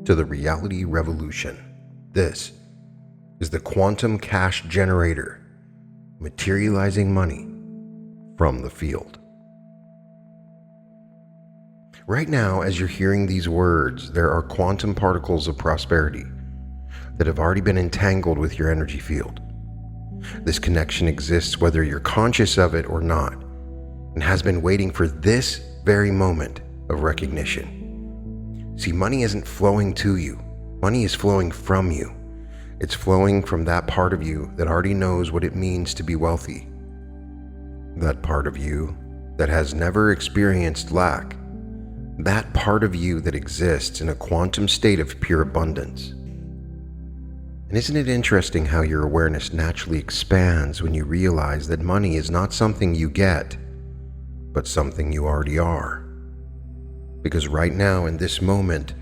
to the reality revolution. This is the quantum cash generator, materializing money from the field. Right now, as you're hearing these words, there are quantum particles of prosperity that have already been entangled with your energy field. This connection exists whether you're conscious of it or not, and has been waiting for this very moment of recognition. See, money isn't flowing to you. Money is flowing from you. It's flowing from that part of you that already knows what it means to be wealthy. That part of you that has never experienced lack. That part of you that exists in a quantum state of pure abundance. And isn't it interesting how your awareness naturally expands when you realize that money is not something you get, but something you already are? Because right now, in this moment,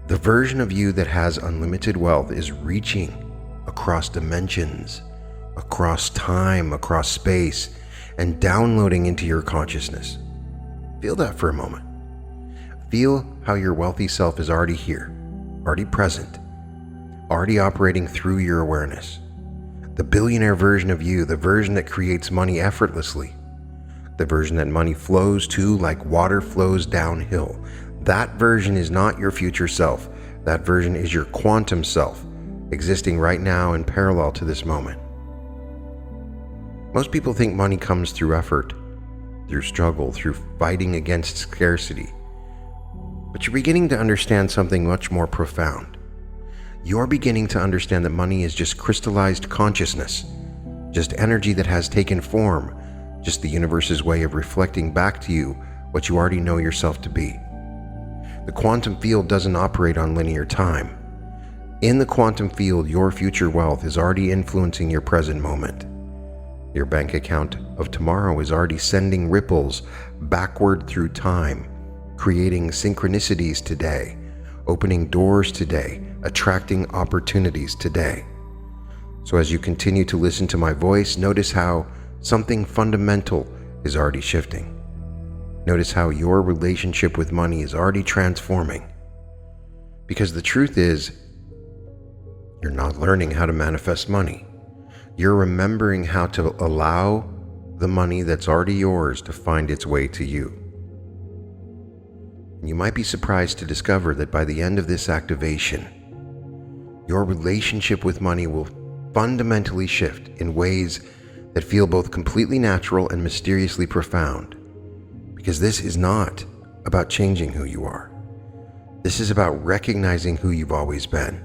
the version of you that has unlimited wealth is reaching across dimensions, across time, across space, and downloading into your consciousness. Feel that for a moment. Feel how your wealthy self is already here, already present, already operating through your awareness. The billionaire version of you, the version that creates money effortlessly, the version that money flows to like water flows downhill. That version is not your future self. That version is your quantum self, existing right now in parallel to this moment. Most people think money comes through effort, through struggle, through fighting against scarcity. But you're beginning to understand something much more profound. You're beginning to understand that money is just crystallized consciousness, just energy that has taken form, just the universe's way of reflecting back to you what you already know yourself to be. The quantum field doesn't operate on linear time. In the quantum field, your future wealth is already influencing your present moment. Your bank account of tomorrow is already sending ripples backward through time, creating synchronicities today, opening doors today, attracting opportunities today. So as you continue to listen to my voice, notice how something fundamental is already shifting. Notice how your relationship with money is already transforming. Because the truth is, you're not learning how to manifest money. You're remembering how to allow the money that's already yours to find its way to you. And you might be surprised to discover that by the end of this activation, your relationship with money will fundamentally shift in ways that feel both completely natural and mysteriously profound. Because this is not about changing who you are. This is about recognizing who you've always been.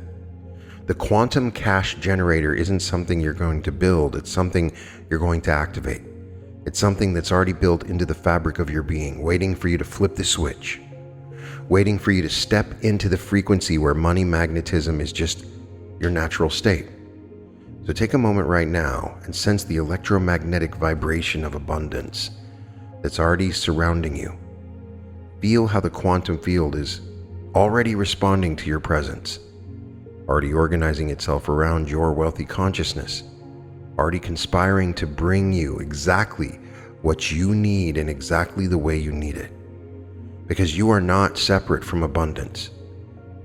The quantum cash generator isn't something you're going to build, it's something you're going to activate. It's something that's already built into the fabric of your being, waiting for you to flip the switch, waiting for you to step into the frequency where money magnetism is just your natural state. So take a moment right now and sense the electromagnetic vibration of abundance that's already surrounding you. Feel how the quantum field is already responding to your presence, already organizing itself around your wealthy consciousness, already conspiring to bring you exactly what you need and exactly the way you need it. Because you are not separate from abundance.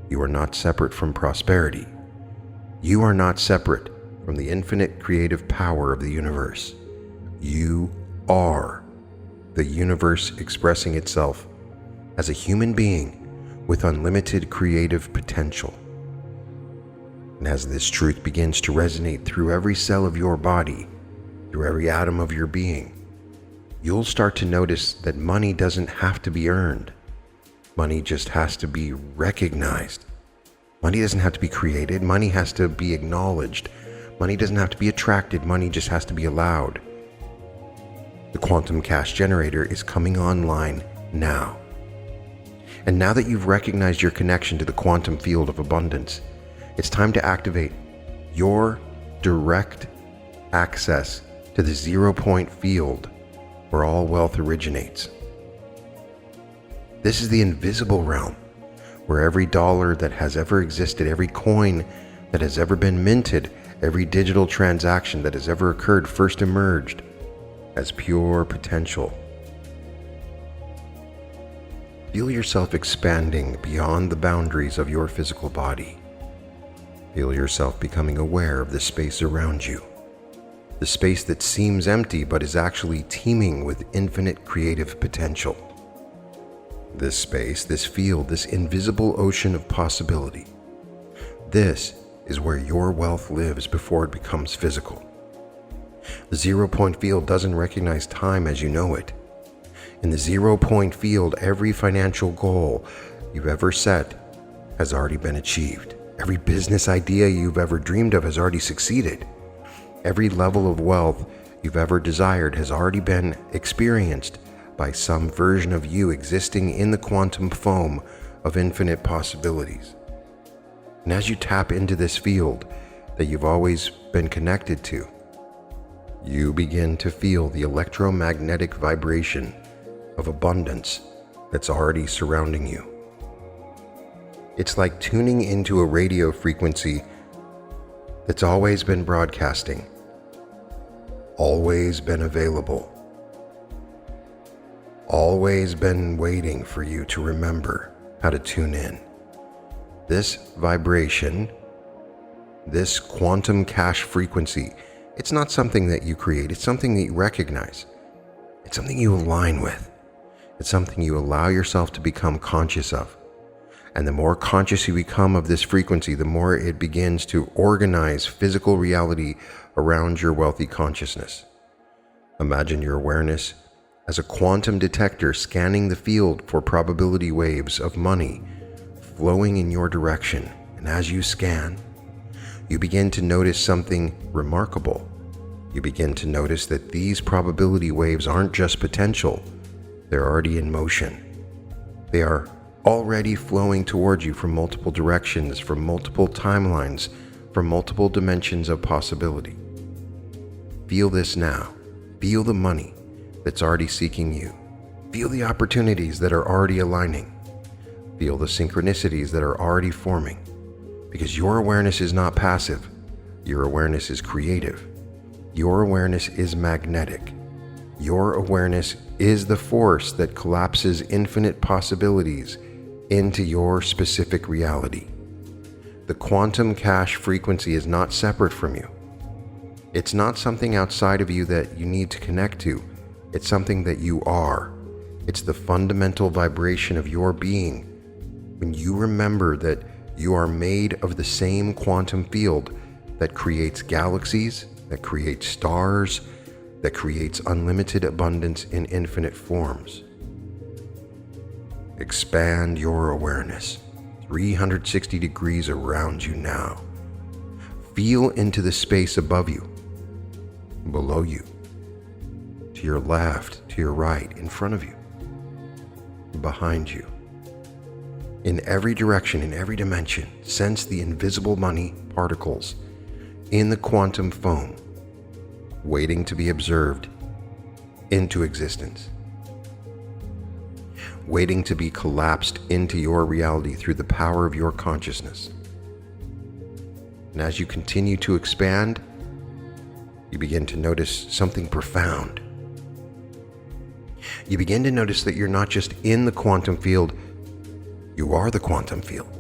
You are not separate from prosperity. You are not separate from the infinite creative power of the universe. You are the universe expressing itself as a human being with unlimited creative potential. And as this truth begins to resonate through every cell of your body, through every atom of your being, you'll start to notice that money doesn't have to be earned. Money just has to be recognized. Money doesn't have to be created. Money has to be acknowledged. Money doesn't have to be attracted. Money just has to be allowed. The quantum cash generator is coming online now. And now that you've recognized your connection to the quantum field of abundance, it's time to activate your direct access to the 0-point field where all wealth originates. This is the invisible realm, where every dollar that has ever existed, every coin that has ever been minted, every digital transaction that has ever occurred first emerged as pure potential. Feel yourself expanding beyond the boundaries of your physical body. Feel yourself becoming aware of the space around you. The space that seems empty but is actually teeming with infinite creative potential. This space, this field, this invisible ocean of possibility. This is where your wealth lives before it becomes physical. The 0-point field doesn't recognize time as you know it. In the 0-point field, every financial goal you've ever set has already been achieved. Every business idea you've ever dreamed of has already succeeded. Every level of wealth you've ever desired has already been experienced by some version of you existing in the quantum foam of infinite possibilities. And as you tap into this field that you've always been connected to, you begin to feel the electromagnetic vibration of abundance that's already surrounding you. It's like tuning into a radio frequency that's always been broadcasting, always been available, always been waiting for you to remember how to tune in. This vibration, this quantum cache frequency, it's not something that you create, it's something that you recognize. It's something you align with. It's something you allow yourself to become conscious of. And the more conscious you become of this frequency, the more it begins to organize physical reality around your wealthy consciousness. Imagine your awareness as a quantum detector scanning the field for probability waves of money flowing in your direction. And as you scan, you begin to notice something remarkable. You begin to notice that these probability waves aren't just potential, they're already in motion. They are already flowing towards you from multiple directions, from multiple timelines, from multiple dimensions of possibility. Feel this now. Feel the money that's already seeking you. Feel the opportunities that are already aligning. Feel the synchronicities that are already forming. Because your awareness is not passive. Your awareness is creative. Your awareness is magnetic. Your awareness is the force that collapses infinite possibilities into your specific reality. The quantum cache frequency is not separate from you. It's not something outside of you that you need to connect to. It's something that you are. It's the fundamental vibration of your being. When you remember that you are made of the same quantum field that creates galaxies, that creates stars, that creates unlimited abundance in infinite forms. Expand your awareness 360 degrees around you now. Feel into the space above you, below you, to your left, to your right, in front of you, behind you. In every direction, in every dimension, sense the invisible money particles in the quantum foam, waiting to be observed into existence, waiting to be collapsed into your reality through the power of your consciousness. And as you continue to expand, you begin to notice something profound. You begin to notice that you're not just in the quantum field, you are the quantum field.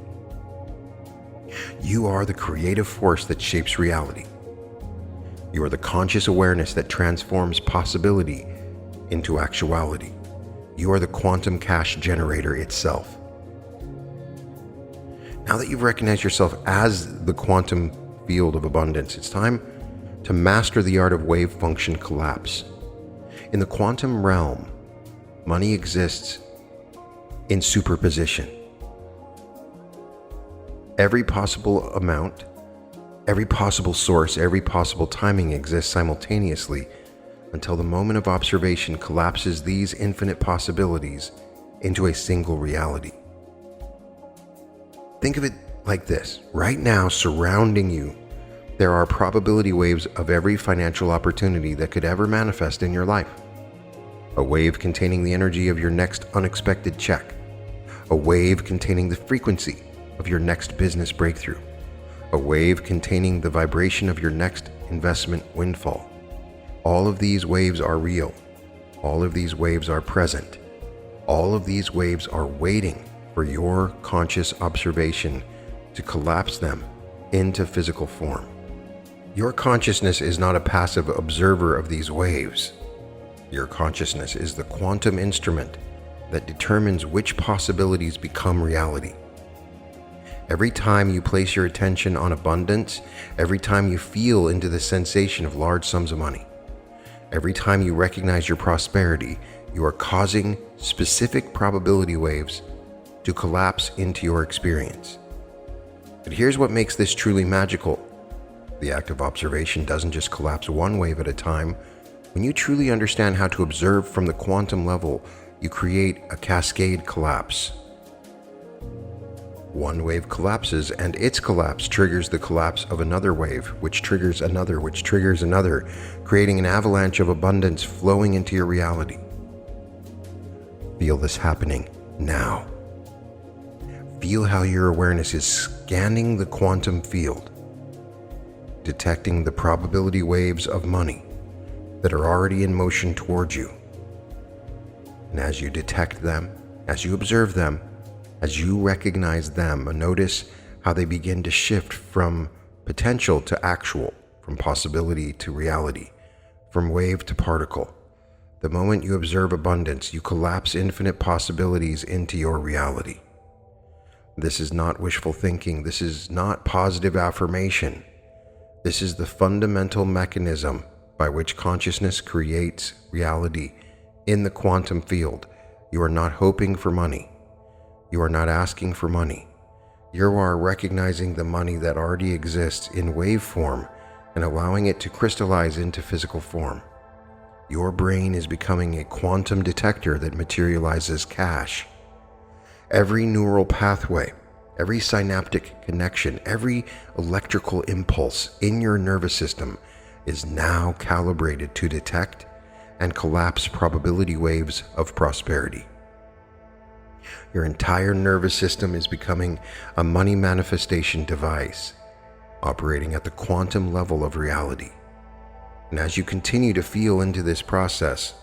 You are the creative force that shapes reality. You are the conscious awareness that transforms possibility into actuality. You are the quantum cache generator itself. Now that you've recognized yourself as the quantum field of abundance, it's time to master the art of wave function collapse. In the quantum realm, money exists in superposition. Every possible amount, every possible source, every possible timing exists simultaneously until the moment of observation collapses these infinite possibilities into a single reality. Think of it like this. Right now, surrounding you, there are probability waves of every financial opportunity that could ever manifest in your life. A wave containing the energy of your next unexpected check. A wave containing the frequency of your next business breakthrough. A wave containing the vibration of your next investment windfall. All of these waves are real. All of these waves are present. All of these waves are waiting for your conscious observation to collapse them into physical form. Your consciousness is not a passive observer of these waves. Your consciousness is the quantum instrument that determines which possibilities become reality. Every time you place your attention on abundance, every time you feel into the sensation of large sums of money, every time you recognize your prosperity, you are causing specific probability waves to collapse into your experience. But here's what makes this truly magical. The act of observation doesn't just collapse one wave at a time. When you truly understand how to observe from the quantum level, you create a cascade collapse. One wave collapses, and its collapse triggers the collapse of another wave, which triggers another, which triggers another, creating an avalanche of abundance flowing into your reality. Feel this happening now. Feel how your awareness is scanning the quantum field, detecting the probability waves of money that are already in motion towards you. And as you detect them, as you observe them, as you recognize them, notice how they begin to shift from potential to actual, from possibility to reality, from wave to particle. The moment you observe abundance, you collapse infinite possibilities into your reality. This is not wishful thinking. This is not positive affirmation. This is the fundamental mechanism by which consciousness creates reality in the quantum field. You are not hoping for money. You are not asking for money. You are recognizing the money that already exists in wave form and allowing it to crystallize into physical form. Your brain is becoming a quantum detector that materializes cash. Every neural pathway, every synaptic connection, every electrical impulse in your nervous system is now calibrated to detect and collapse probability waves of prosperity. Your entire nervous system is becoming a money manifestation device, operating at the quantum level of reality. And as you continue to feel into this process,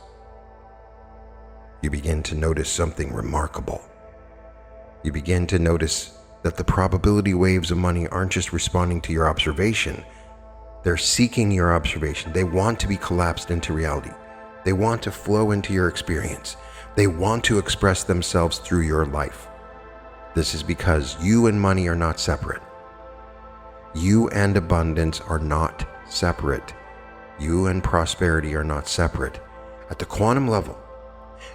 you begin to notice something remarkable. You begin to notice that the probability waves of money aren't just responding to your observation. They're seeking your observation. They want to be collapsed into reality. They want to flow into your experience. They want to express themselves through your life. This is because you and money are not separate. You and abundance are not separate. You and prosperity are not separate. At the quantum level,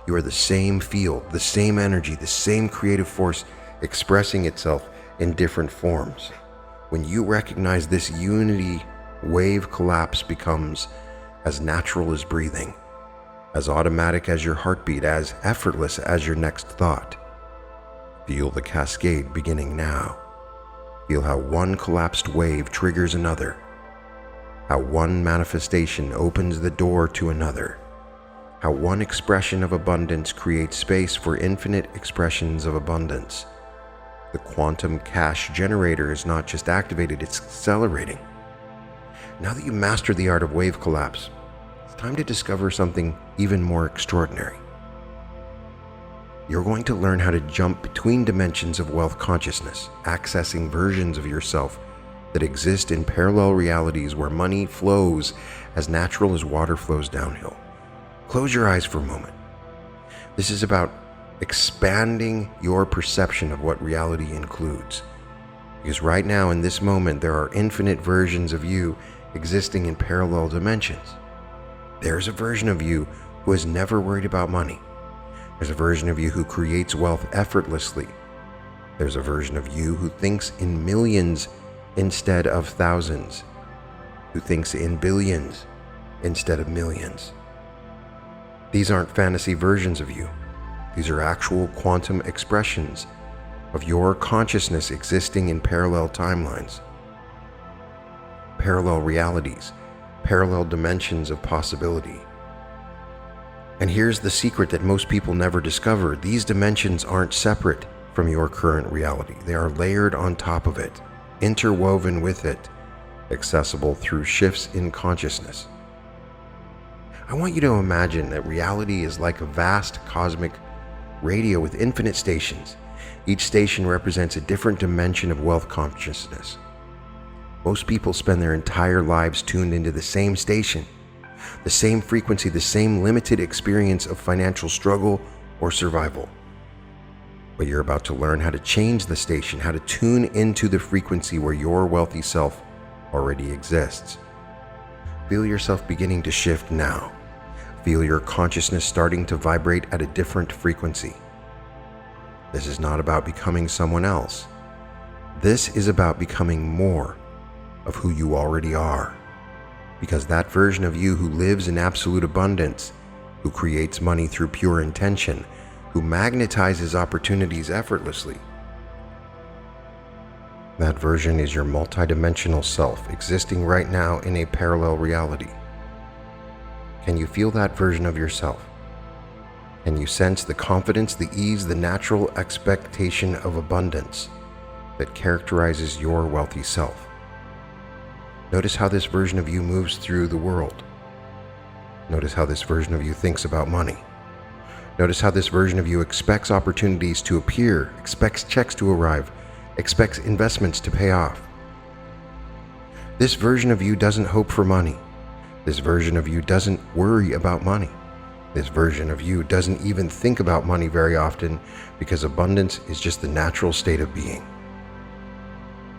you are the same field, the same energy, the same creative force expressing itself in different forms. When you recognize this unity, wave collapse becomes as natural as breathing, as automatic as your heartbeat, as effortless as your next thought. Feel the cascade beginning now. Feel how one collapsed wave triggers another, how one manifestation opens the door to another, how one expression of abundance creates space for infinite expressions of abundance. The quantum cash generator is not just activated, it's accelerating. Now that you mastered the art of wave collapse, it's time to discover something even more extraordinary. You're going to learn how to jump between dimensions of wealth consciousness, accessing versions of yourself that exist in parallel realities where money flows as natural as water flows downhill. Close your eyes for a moment. This is about expanding your perception of what reality includes. Because right now, in this moment, there are infinite versions of you existing in parallel dimensions. There's a version of you who has never worried about money. There's a version of you who creates wealth effortlessly. There's a version of you who thinks in millions instead of thousands, who thinks in billions instead of millions. These aren't fantasy versions of you. These are actual quantum expressions of your consciousness existing in parallel timelines, parallel realities, parallel dimensions of possibility. And here's the secret that most people never discover. These dimensions aren't separate from your current reality. They are layered on top of it, interwoven with it, accessible through shifts in consciousness. I want you to imagine that reality is like a vast cosmic radio with infinite stations. Each station represents a different dimension of wealth consciousness. Most people spend their entire lives tuned into the same station, the same frequency, the same limited experience of financial struggle or survival. But you're about to learn how to change the station, how to tune into the frequency where your wealthy self already exists. Feel yourself beginning to shift now. Feel your consciousness starting to vibrate at a different frequency. This is not about becoming someone else. This is about becoming more of who you already are. Because that version of you who lives in absolute abundance, who creates money through pure intention, who magnetizes opportunities effortlessly, that version is your multidimensional self existing right now in a parallel reality. Can you feel that version of yourself? Can you sense the confidence, the ease, the natural expectation of abundance that characterizes your wealthy self? Notice how this version of you moves through the world. Notice how this version of you thinks about money. Notice how this version of you expects opportunities to appear, expects checks to arrive, expects investments to pay off. This version of you doesn't hope for money. This version of you doesn't worry about money. This version of you doesn't even think about money very often because abundance is just the natural state of being.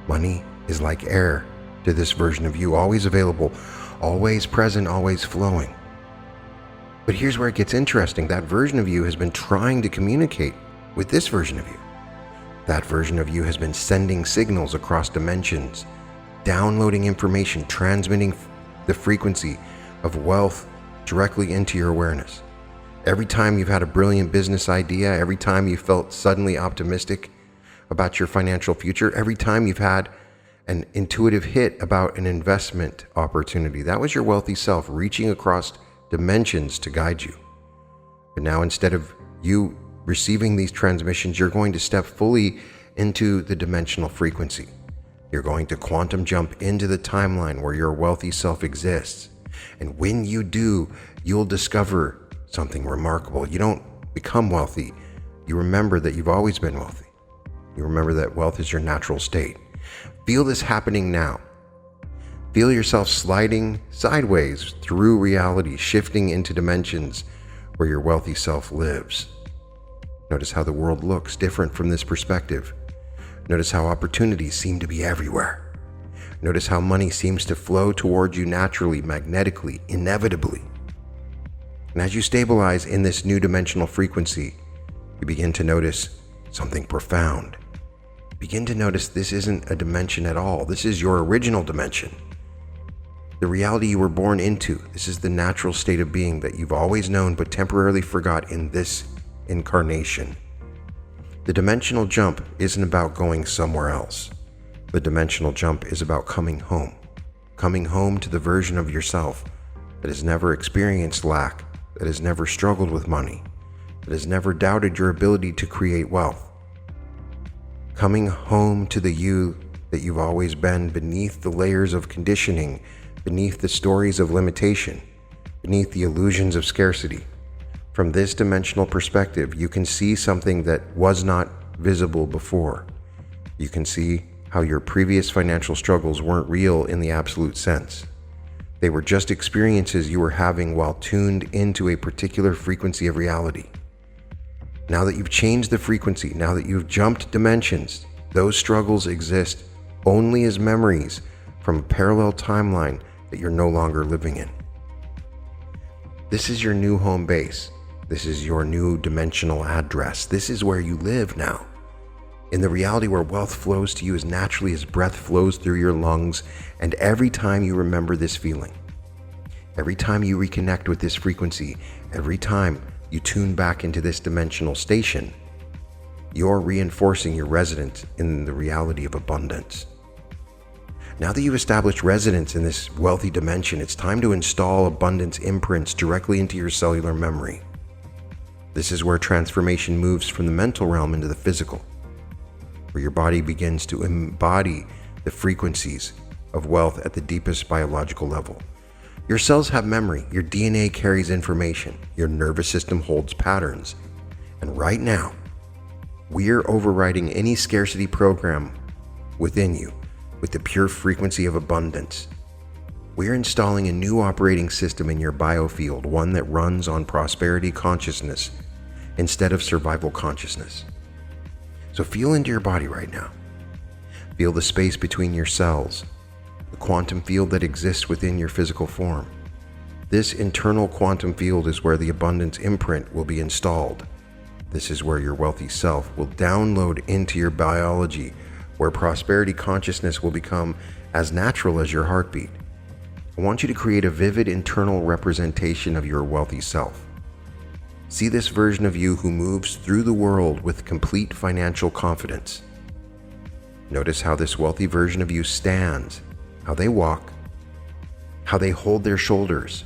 Money is like air to this version of you, always available, always present, always flowing. But here's where it gets interesting. That version of you has been trying to communicate with this version of you. That version of you has been sending signals across dimensions, downloading information, transmitting the frequency of wealth directly into your awareness. Every time you've had a brilliant business idea, every time you felt suddenly optimistic about your financial future, every time you've had an intuitive hit about an investment opportunity, that was your wealthy self reaching across dimensions to guide you. But now, instead of you receiving these transmissions, you're going to step fully into the dimensional frequency. You're going to quantum jump into the timeline where your wealthy self exists. And when you do, you'll discover something remarkable. You don't become wealthy. You remember that you've always been wealthy. You remember that wealth is your natural state. Feel this happening now. Feel yourself sliding sideways through reality, shifting into dimensions where your wealthy self lives. Notice how the world looks different from this perspective. Notice how opportunities seem to be everywhere. Notice how money seems to flow towards you naturally, magnetically, inevitably. And as you stabilize in this new dimensional frequency, you begin to notice something profound. Begin to notice this isn't a dimension at all. This is your original dimension. The reality you were born into. This is the natural state of being that you've always known but temporarily forgot in this incarnation. The dimensional jump isn't about going somewhere else. The dimensional jump is about coming home to the version of yourself that has never experienced lack, that has never struggled with money, that has never doubted your ability to create wealth. Coming home to the you that you've always been, beneath the layers of conditioning, beneath the stories of limitation, beneath the illusions of scarcity. From this dimensional perspective, you can see something that was not visible before. You can see how your previous financial struggles weren't real in the absolute sense. They were just experiences you were having while tuned into a particular frequency of reality. Now that you've changed the frequency, now that you've jumped dimensions, those struggles exist only as memories from a parallel timeline that you're no longer living in. This is your new home base. This is your new dimensional address. This is where you live now. In the reality where wealth flows to you as naturally as breath flows through your lungs, and every time you remember this feeling, every time you reconnect with this frequency, every time you tune back into this dimensional station, you're reinforcing your residence in the reality of abundance. Now that you've established residence in this wealthy dimension, it's time to install abundance imprints directly into your cellular memory. This is where transformation moves from the mental realm into the physical, where your body begins to embody the frequencies of wealth at the deepest biological level. Your cells have memory, your DNA carries information, your nervous system holds patterns, And right now, we're overriding any scarcity program within you with the pure frequency of abundance. We're installing a new operating system in your biofield, one that runs on prosperity consciousness instead of survival consciousness. So feel into your body right now. Feel the space between your cells, the quantum field that exists within your physical form. This internal quantum field is where the abundance imprint will be installed. This is where your wealthy self will download into your biology, where prosperity consciousness will become as natural as your heartbeat. I want you to create a vivid internal representation of your wealthy self. See this version of you who moves through the world with complete financial confidence. Notice how this wealthy version of you stands, how they walk, how they hold their shoulders.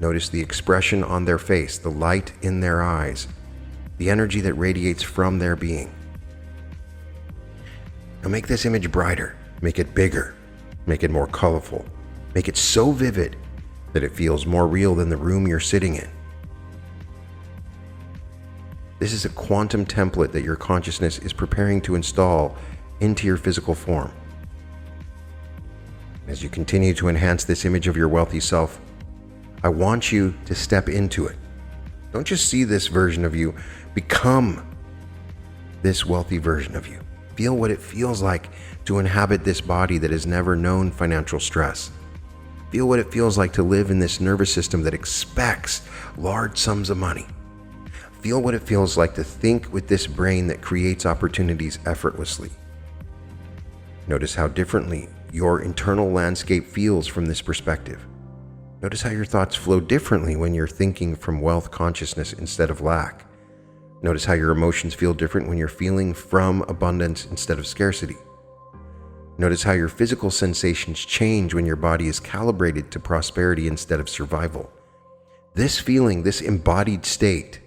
Notice the expression on their face, the light in their eyes, the energy that radiates from their being. Now make this image brighter, make it bigger, make it more colorful, make it so vivid that it feels more real than the room you're sitting in. This is a quantum template that your consciousness is preparing to install into your physical form. As you continue to enhance this image of your wealthy self, I want you to step into it. Don't just see this version of you, become this wealthy version of you. Feel what it feels like to inhabit this body that has never known financial stress. Feel what it feels like to live in this nervous system that expects large sums of money. Feel what it feels like to think with this brain that creates opportunities effortlessly. Notice how differently your internal landscape feels from this perspective. Notice how your thoughts flow differently when you're thinking from wealth consciousness instead of lack. Notice how your emotions feel different when you're feeling from abundance instead of scarcity. Notice how your physical sensations change when your body is calibrated to prosperity instead of survival. This feeling, this embodied state,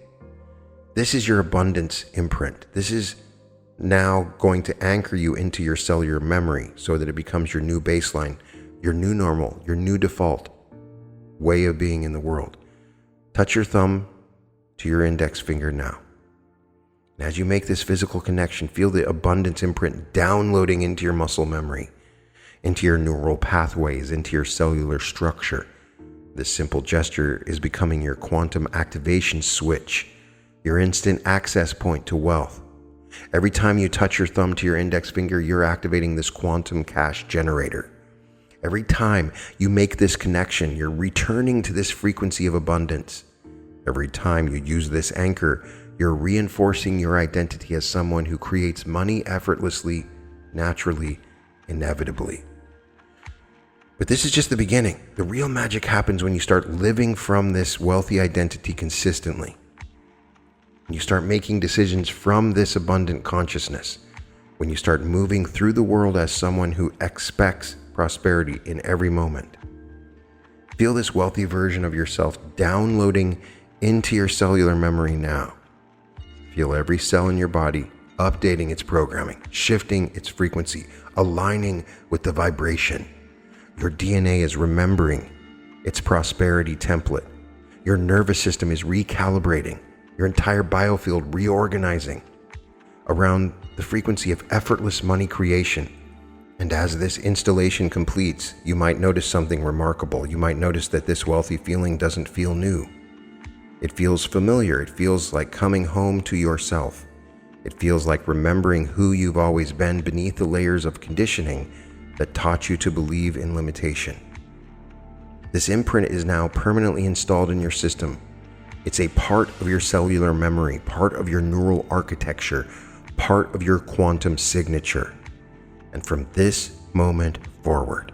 this is your abundance imprint. This is now going to anchor you into your cellular memory so that it becomes your new baseline, your new normal, your new default way of being in the world. Touch your thumb to your index finger now. And as you make this physical connection, feel the abundance imprint downloading into your muscle memory, into your neural pathways, into your cellular structure. This simple gesture is becoming your quantum activation switch, your instant access point to wealth. Every time you touch your thumb to your index finger, you're activating this quantum cash generator. Every time you make this connection, you're returning to this frequency of abundance. Every time you use this anchor, you're reinforcing your identity as someone who creates money effortlessly, naturally, inevitably. But this is just the beginning. The real magic happens when you start living from this wealthy identity consistently. When you start making decisions from this abundant consciousness. When you start moving through the world as someone who expects prosperity in every moment. Feel this wealthy version of yourself downloading into your cellular memory now. Feel every cell in your body updating its programming, shifting its frequency, aligning with the vibration. Your DNA is remembering its prosperity template. Your nervous system is recalibrating. Your entire biofield reorganizing around the frequency of effortless money creation. And as this installation completes, you might notice something remarkable. You might notice that this wealthy feeling doesn't feel new. It feels familiar. It feels like coming home to yourself. It feels like remembering who you've always been beneath the layers of conditioning that taught you to believe in limitation. This imprint is now permanently installed in your system. It's a part of your cellular memory, part of your neural architecture, part of your quantum signature. And from this moment forward,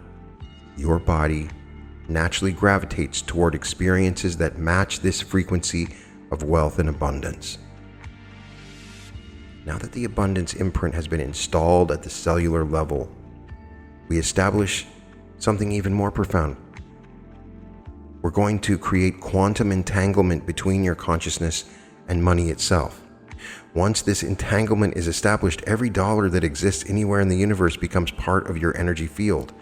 your body naturally gravitates toward experiences that match this frequency of wealth and abundance. Now that the abundance imprint has been installed at the cellular level, we establish something even more profound. We're going to create quantum entanglement between your consciousness and money itself. Once this entanglement is established, every dollar that exists anywhere in the universe becomes part of your energy field.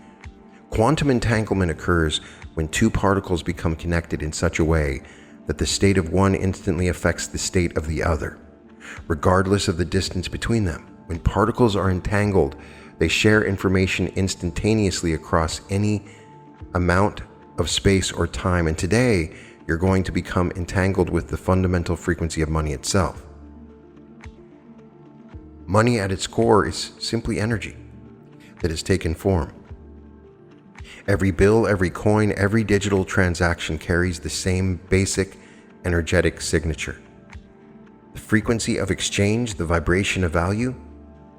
Quantum entanglement occurs when two particles become connected in such a way that the state of one instantly affects the state of the other. regardless of the distance between them. When particles are entangled, they share information instantaneously across any amount of space or time. And today, you're going to become entangled with the fundamental frequency of money itself. Money at its core is simply energy that has taken form. Every bill, every coin, every digital transaction carries the same basic energetic signature. The frequency of exchange, the vibration of value,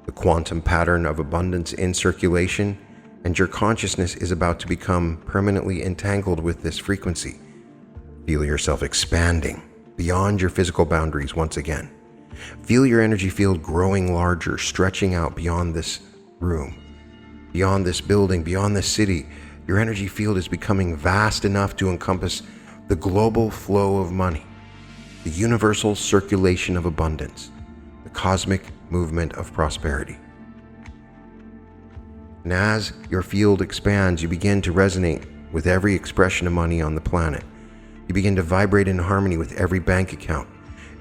the quantum pattern of abundance in circulation, and your consciousness is about to become permanently entangled with this frequency. Feel yourself expanding beyond your physical boundaries once again. Feel your energy field growing larger, stretching out beyond this room, beyond this building, beyond this city. Your energy field is becoming vast enough to encompass the global flow of money, the universal circulation of abundance, the cosmic movement of prosperity. And as your field expands, you begin to resonate with every expression of money on the planet. You begin to vibrate in harmony with every bank account,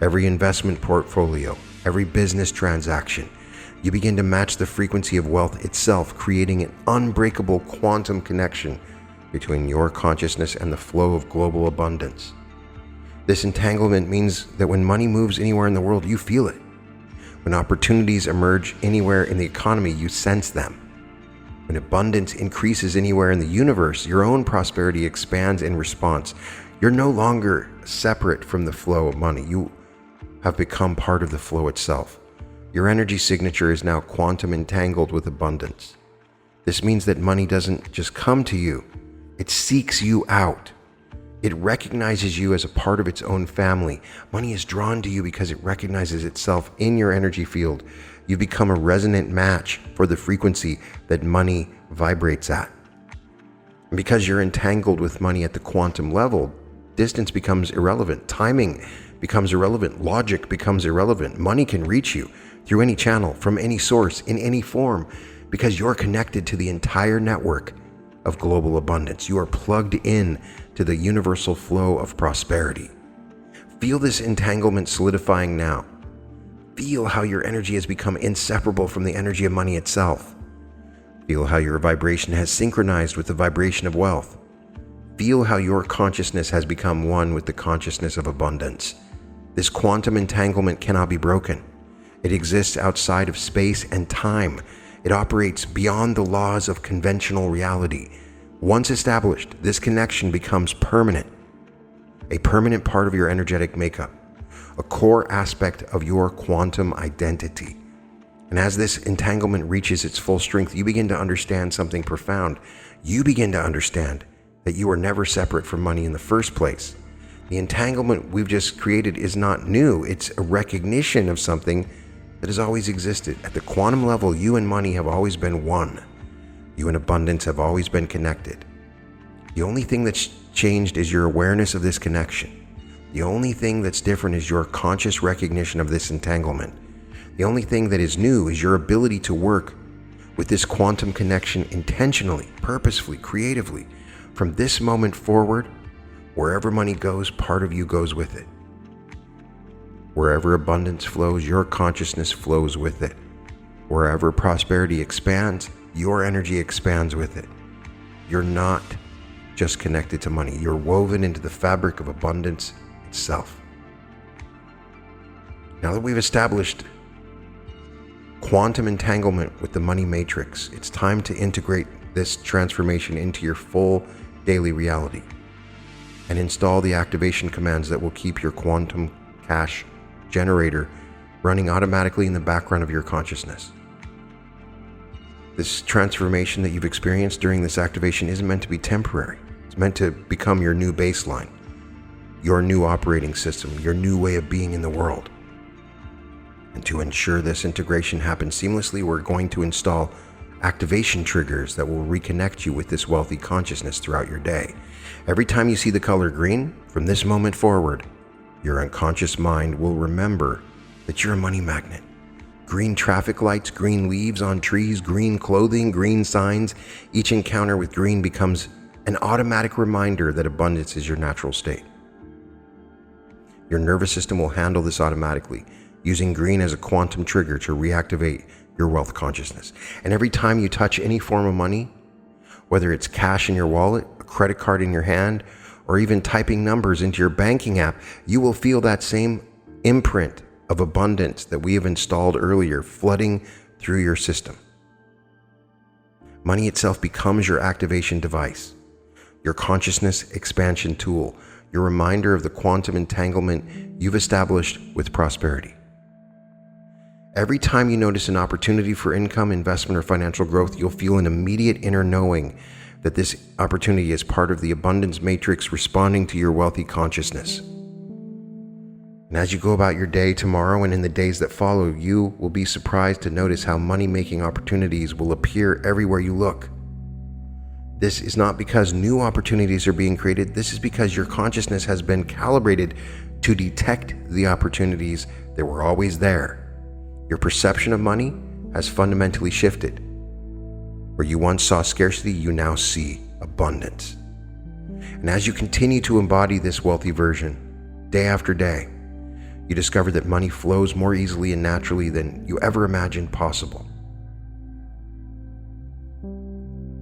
every investment portfolio, every business transaction. You begin to match the frequency of wealth itself, creating an unbreakable quantum connection between your consciousness and the flow of global abundance. This entanglement means that when money moves anywhere in the world, you feel it. When opportunities emerge anywhere in the economy, you sense them. When abundance increases anywhere in the universe, your own prosperity expands in response. You're no longer separate from the flow of money. You have become part of the flow itself. Your energy signature is now quantum entangled with abundance. This means that money doesn't just come to you, it seeks you out. It recognizes you as a part of its own family. Money is drawn to you because it recognizes itself in your energy field. You become a resonant match for the frequency that money vibrates at. And because you're entangled with money at the quantum level, distance becomes irrelevant. Timing becomes irrelevant. Logic becomes irrelevant. Money can reach you through any channel, from any source, in any form, because you're connected to the entire network of global abundance. You are plugged in to the universal flow of prosperity. Feel this entanglement solidifying now. Feel how your energy has become inseparable from the energy of money itself. Feel how your vibration has synchronized with the vibration of wealth. Feel how your consciousness has become one with the consciousness of abundance. This quantum entanglement cannot be broken. It exists outside of space and time. It operates beyond the laws of conventional reality. Once established, this connection becomes permanent, a permanent part of your energetic makeup, a core aspect of your quantum identity. And as this entanglement reaches its full strength, you begin to understand something profound. You begin to understand that you are never separate from money in the first place. The entanglement we've just created is not new. It's a recognition of something that has always existed. At the quantum level, you and money have always been one. You and abundance have always been connected. The only thing that's changed is your awareness of this connection. The only thing that's different is your conscious recognition of this entanglement. The only thing that is new is your ability to work with this quantum connection intentionally, purposefully, creatively. From this moment forward, wherever money goes, part of you goes with it. Wherever abundance flows, your consciousness flows with it. Wherever prosperity expands, your energy expands with it. You're not just connected to money. You're woven into the fabric of abundance itself. Now that we've established quantum entanglement with the money matrix, it's time to integrate this transformation into your full daily reality and install the activation commands that will keep your quantum cash generator running automatically in the background of your consciousness. This transformation that you've experienced during this activation isn't meant to be temporary. It's meant to become your new baseline, your new operating system, your new way of being in the world. And to ensure this integration happens seamlessly, we're going to install activation triggers that will reconnect you with this wealthy consciousness throughout your day. Every time you see the color green, from this moment forward, your unconscious mind will remember that you're a money magnet. Green traffic lights, green leaves on trees, green clothing, green signs. Each encounter with green becomes an automatic reminder that abundance is your natural state. Your nervous system will handle this automatically. using green as a quantum trigger to reactivate your wealth consciousness. And every time you touch any form of money, whether it's cash in your wallet, a credit card in your hand, or even typing numbers into your banking app, you will feel that same imprint of abundance that we have installed earlier flooding through your system. Money itself becomes your activation device, your consciousness expansion tool, your reminder of the quantum entanglement you've established with prosperity. Every time you notice an opportunity for income, investment, or financial growth, you'll feel an immediate inner knowing that this opportunity is part of the abundance matrix responding to your wealthy consciousness. And as you go about your day tomorrow and in the days that follow, you will be surprised to notice how money-making opportunities will appear everywhere you look. This is not because new opportunities are being created. This is because your consciousness has been calibrated to detect the opportunities that were always there. Your perception of money has fundamentally shifted. Where you once saw scarcity, you now see abundance. And as you continue to embody this wealthy version, day after day, you discover that money flows more easily and naturally than you ever imagined possible.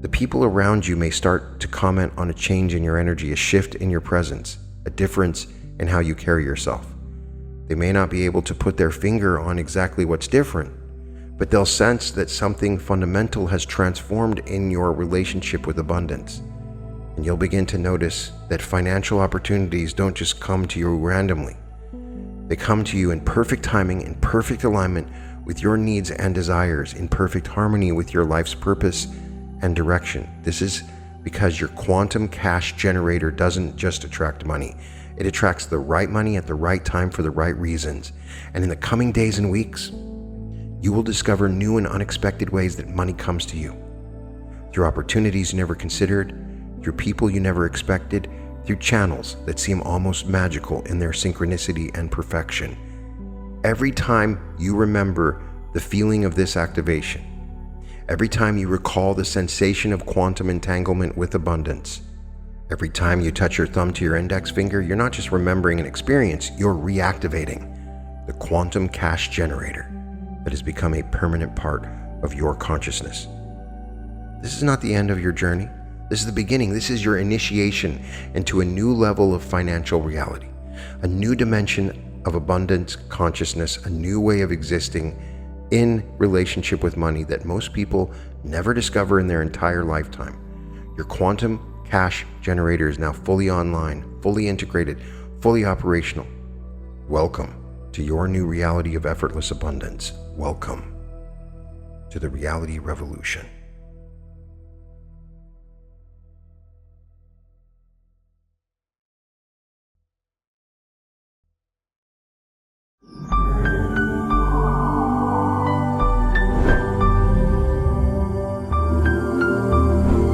The people around you may start to comment on a change in your energy, a shift in your presence, a difference in how you carry yourself. They may not be able to put their finger on exactly what's different, but they'll sense that something fundamental has transformed in your relationship with abundance. And you'll begin to notice that financial opportunities don't just come to you randomly. They come to you in perfect timing, in perfect alignment with your needs and desires, in perfect harmony with your life's purpose and direction. This is because your quantum cash generator doesn't just attract money. It attracts the right money at the right time for the right reasons. And in the coming days and weeks, you will discover new and unexpected ways that money comes to you. Through opportunities you never considered, through people you never expected, through channels that seem almost magical in their synchronicity and perfection. Every time you remember the feeling of this activation, every time you recall the sensation of quantum entanglement with abundance, every time you touch your thumb to your index finger, you're not just remembering an experience, you're reactivating the quantum cash generator that has become a permanent part of your consciousness. This is not the end of your journey. This is the beginning. This is your initiation into a new level of financial reality, a new dimension of abundance consciousness, a new way of existing in relationship with money that most people never discover in their entire lifetime. Your quantum cash generator is now fully online, fully integrated, fully operational. Welcome to your new reality of effortless abundance. Welcome to the reality revolution.